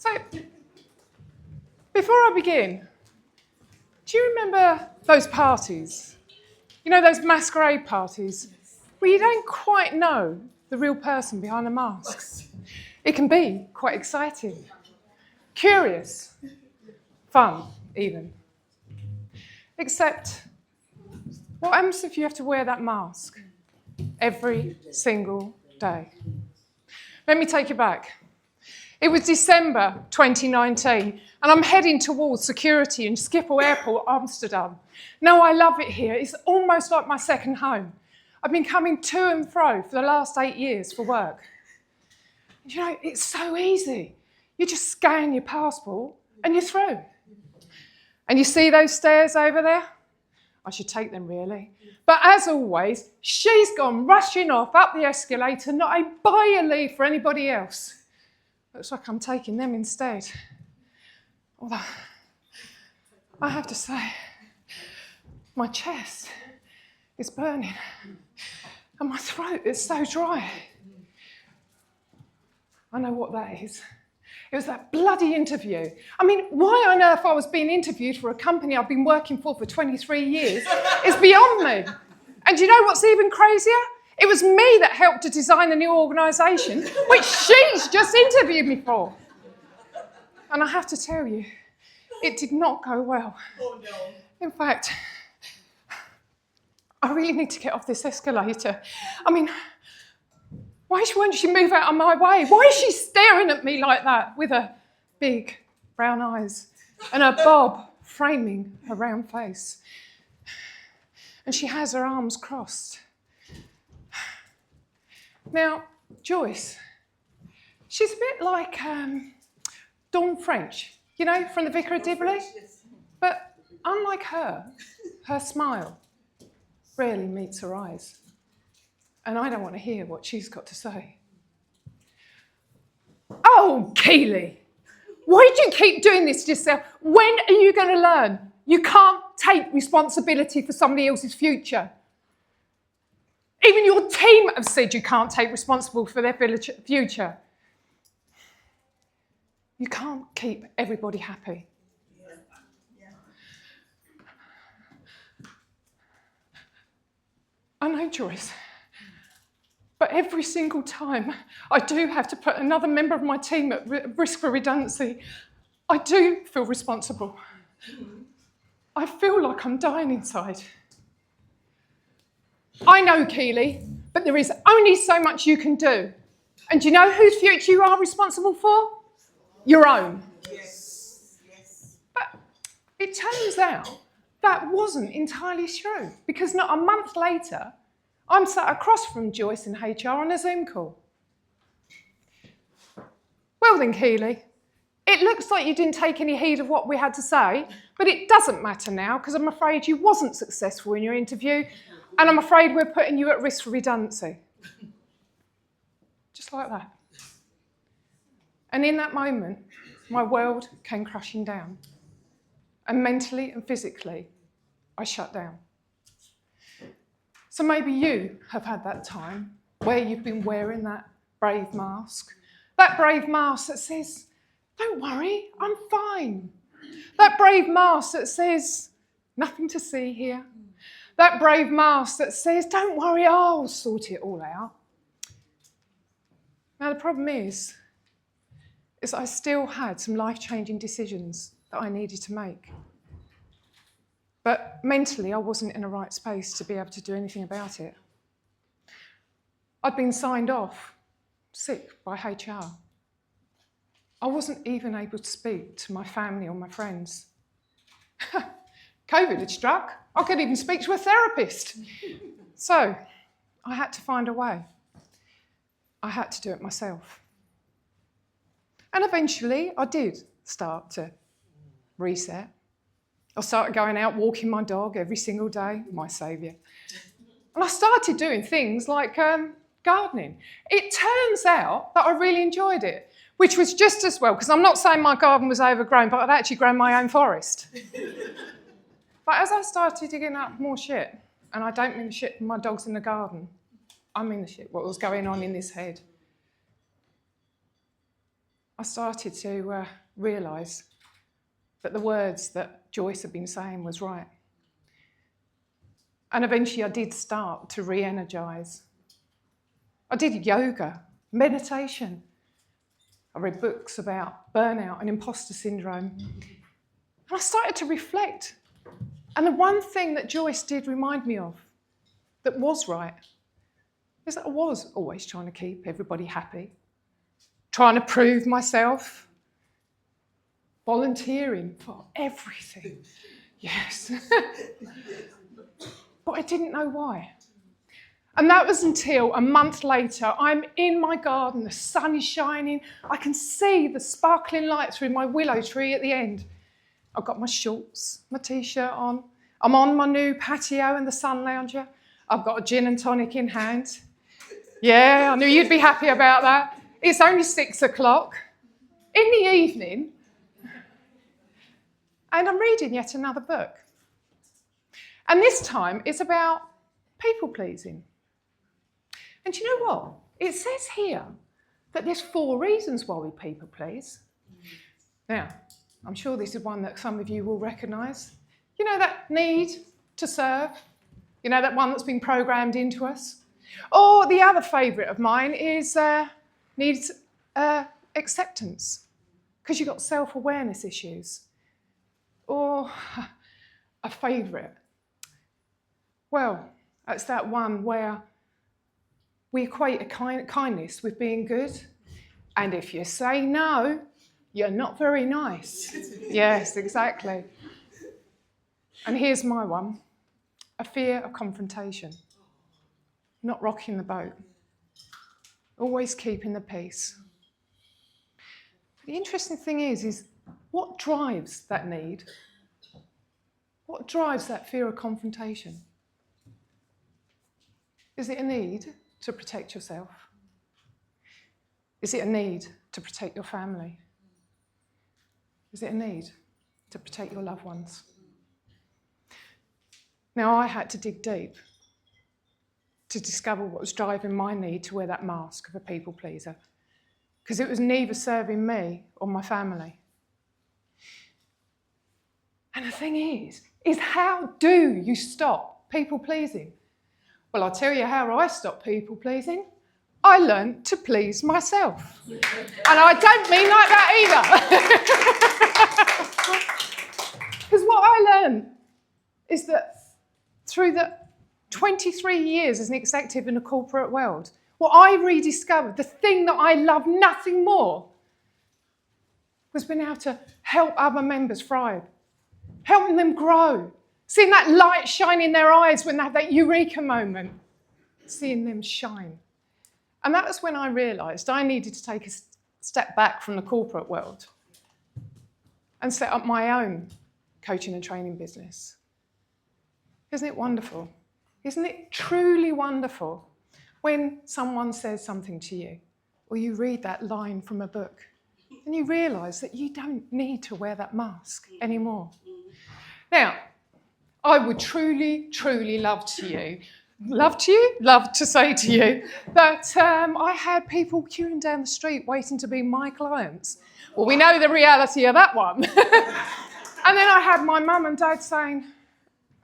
So, before I begin, do you remember those parties? You know, those masquerade parties where you don't quite know the real person behind the mask? It can be quite exciting, curious, fun even. Except, what happens if you have to wear that mask every single day? Let me take you back. It was December 2019, and I'm heading towards security in Schiphol Airport, Amsterdam. Now, I love it here. It's almost like my second home. I've been coming to and fro for the last 8 years for work. You know, it's so easy. You just scan your passport and you're through. And you see those stairs over there? I should take them, really. But as always, she's gone rushing off up the escalator, not a by a leave for anybody else. Looks like I'm taking them instead. Although, I have to say, my chest is burning and my throat is so dry. I know what that is. It was that bloody interview. I mean, why on earth I was being interviewed for a company I've been working for 23 years is beyond me. And do you know what's even crazier? It was me that helped to design the new organisation, which she's just interviewed me for. And I have to tell you, it did not go well. Oh, no. In fact, I really need to get off this escalator. I mean, why won't she move out of my way? Why is she staring at me like that with her big brown eyes and her bob framing her round face? And she has her arms crossed. Now, Joyce, she's a bit like Dawn French, you know, from The Vicar of Dibley. But unlike her smile rarely meets her eyes. And I don't want to hear what she's got to say. Oh, Keely, why do you keep doing this to yourself? When are you going to learn? You can't take responsibility for somebody else's future. Even your team have said you can't take responsibility for their future. You can't keep everybody happy. I know, Joyce, but every single time I do have to put another member of my team at risk for redundancy, I do feel responsible. I feel like I'm dying inside. I know, Keely, but there is only so much you can do. And do you know whose future you are responsible for? Your own. Yes. But it turns out that wasn't entirely true, because not a month later, I'm sat across from Joyce in HR on a Zoom call. Well then, Keely, it looks like you didn't take any heed of what we had to say, but it doesn't matter now, because I'm afraid you wasn't successful in your interview, and I'm afraid we're putting you at risk for redundancy. Just like that. And in that moment, my world came crashing down. And mentally and physically, I shut down. So maybe you have had that time where you've been wearing that brave mask. That brave mask that says, don't worry, I'm fine. That brave mask that says, nothing to see here. That brave mask that says, don't worry, I'll sort it all out. Now, the problem is I still had some life-changing decisions that I needed to make. But mentally, I wasn't in the right space to be able to do anything about it. I'd been signed off sick by HR. I wasn't even able to speak to my family or my friends. COVID had struck. I couldn't even speak to a therapist. So I had to find a way. I had to do it myself. And eventually I did start to reset. I started going out walking my dog every single day, my saviour. And I started doing things like gardening. It turns out that I really enjoyed it, which was just as well, because I'm not saying my garden was overgrown, but I'd actually grown my own forest. But as I started digging up more shit, and I don't mean the shit from my dogs in the garden, I mean the shit, what was going on in this head. I started to realise that the words that Joyce had been saying was right. And eventually I did start to re-energise. I did yoga, meditation. I read books about burnout and imposter syndrome. And I started to reflect. And the one thing that Joyce did remind me of that was right is that I was always trying to keep everybody happy, trying to prove myself, volunteering for everything. Yes. But I didn't know why. And that was until a month later, I'm in my garden, the sun is shining, I can see the sparkling light through my willow tree at the end. I've got my shorts, my t-shirt on, I'm on my new patio and the sun lounger, I've got a gin and tonic in hand. Yeah, I knew you'd be happy about that. It's only 6 o'clock in the evening, and I'm reading yet another book. And this time it's about people-pleasing. And do you know what? It says here that there's 4 reasons why we people-please. Now, I'm sure this is one that some of you will recognise. You know that need to serve? You know that one that's been programmed into us? Or the other favourite of mine is needs acceptance, because you've got self-awareness issues. Or a favourite. Well, it's that one where we equate a kindness with being good. And if you say no, you're not very nice. Yes, exactly. And here's my one. A fear of confrontation. Not rocking the boat. Always keeping the peace. The interesting thing is what drives that need? What drives that fear of confrontation? Is it a need to protect yourself? Is it a need to protect your family? Is it a need to protect your loved ones? Now, I had to dig deep to discover what was driving my need to wear that mask of a people pleaser, because it was neither serving me or my family. And the thing is how do you stop people pleasing? Well, I'll tell you how I stopped people pleasing. I learned to please myself. And I don't mean like that either. Because what I learned is that through the 23 years as an executive in the corporate world, what I rediscovered, the thing that I love nothing more, was being able to help other members thrive, helping them grow, seeing that light shine in their eyes when they have that eureka moment, seeing them shine. And that was when I realised I needed to take a step back from the corporate world and set up my own coaching and training business. Isn't it wonderful? Isn't it truly wonderful when someone says something to you, or you read that line from a book, and you realise that you don't need to wear that mask anymore? Now, I would truly, truly love to say to you that I had people queuing down the street waiting to be my clients. Well, we know the reality of that one. And then I had my mum and dad saying,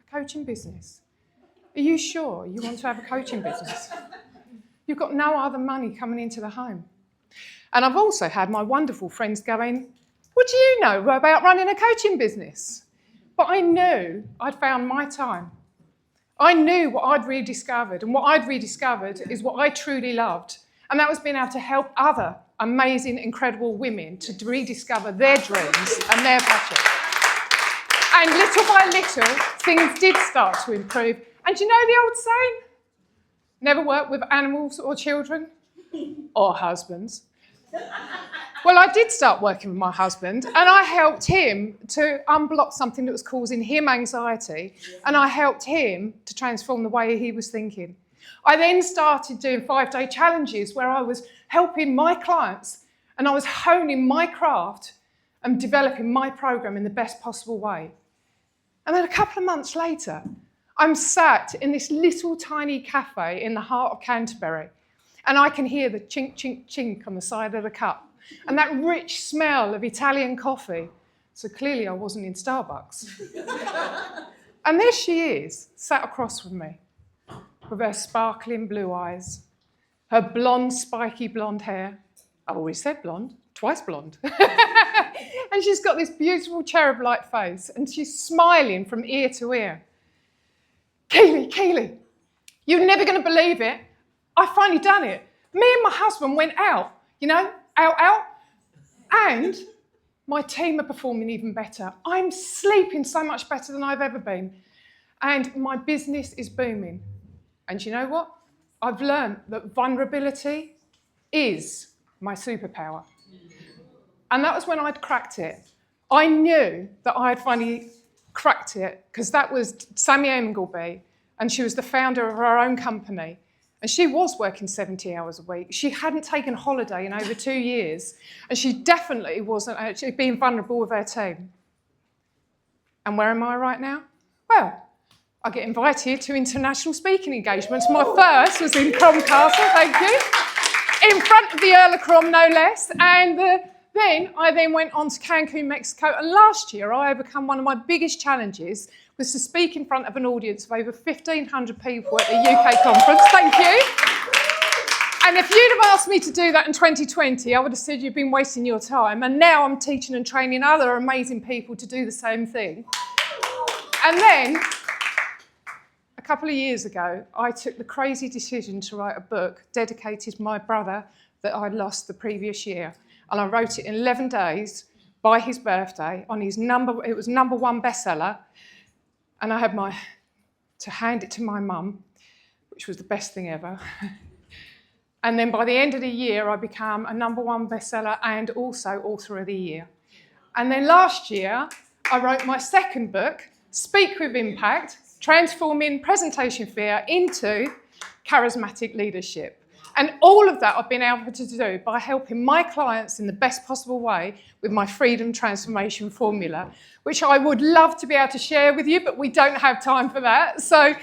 a coaching business? Are you sure you want to have a coaching business? You've got no other money coming into the home. And I've also had my wonderful friends going, what do you know about running a coaching business? But I knew I'd found my time. I knew what I'd rediscovered, and what I'd rediscovered is what I truly loved, and that was being able to help other amazing, incredible women to rediscover their dreams and their passion. And little by little, things did start to improve. And do you know the old saying? Never work with animals or children or husbands. Well, I did start working with my husband, and I helped him to unblock something that was causing him anxiety, and I helped him to transform the way he was thinking. I then started doing 5-day challenges where I was helping my clients, and I was honing my craft and developing my program in the best possible way. And then a couple of months later, I'm sat in this little tiny cafe in the heart of Canterbury, and I can hear the chink, chink, chink on the side of the cup and that rich smell of Italian coffee. So clearly I wasn't in Starbucks. And there she is, sat across from me, with her sparkling blue eyes, her blonde, spiky blonde hair. I always said blonde, twice blonde. And she's got this beautiful cherub-like face, and she's smiling from ear to ear. Keely, you're never going to believe it. I finally done it. Me and my husband went out, out, and my team are performing even better. I'm sleeping so much better than I've ever been, and my business is booming. And you know what? I've learned that vulnerability is my superpower. And that was when I'd cracked it. I knew that I had finally cracked it because that was Sammy Omengalby, and she was the founder of her own company. And she was working 70 hours a week. She hadn't taken a holiday in over 2 years, and she definitely wasn't actually being vulnerable with her team. And where am I right now? Well, I get invited to international speaking engagements. My first was in Crom Castle, thank you, in front of the Earl of Crom, no less. And then I went on to Cancun, Mexico. And last year, I overcome one of my biggest challenges was to speak in front of an audience of over 1,500 people at the UK conference. Thank you. And if you'd have asked me to do that in 2020, I would have said you've been wasting your time. And now I'm teaching and training other amazing people to do the same thing. And then, a couple of years ago, I took the crazy decision to write a book dedicated to my brother that I'd lost the previous year. And I wrote it in 11 days by his birthday on his it was #1 bestseller. And I had to hand it to my mum, which was the best thing ever. And then by the end of the year, I became a #1 bestseller and also author of the year. And then last year, I wrote my second book, Speak with Impact, Transforming Presentation Fear into Charismatic Leadership. And all of that I've been able to do by helping my clients in the best possible way with my Freedom Transformation Formula, which I would love to be able to share with you, but we don't have time for that. So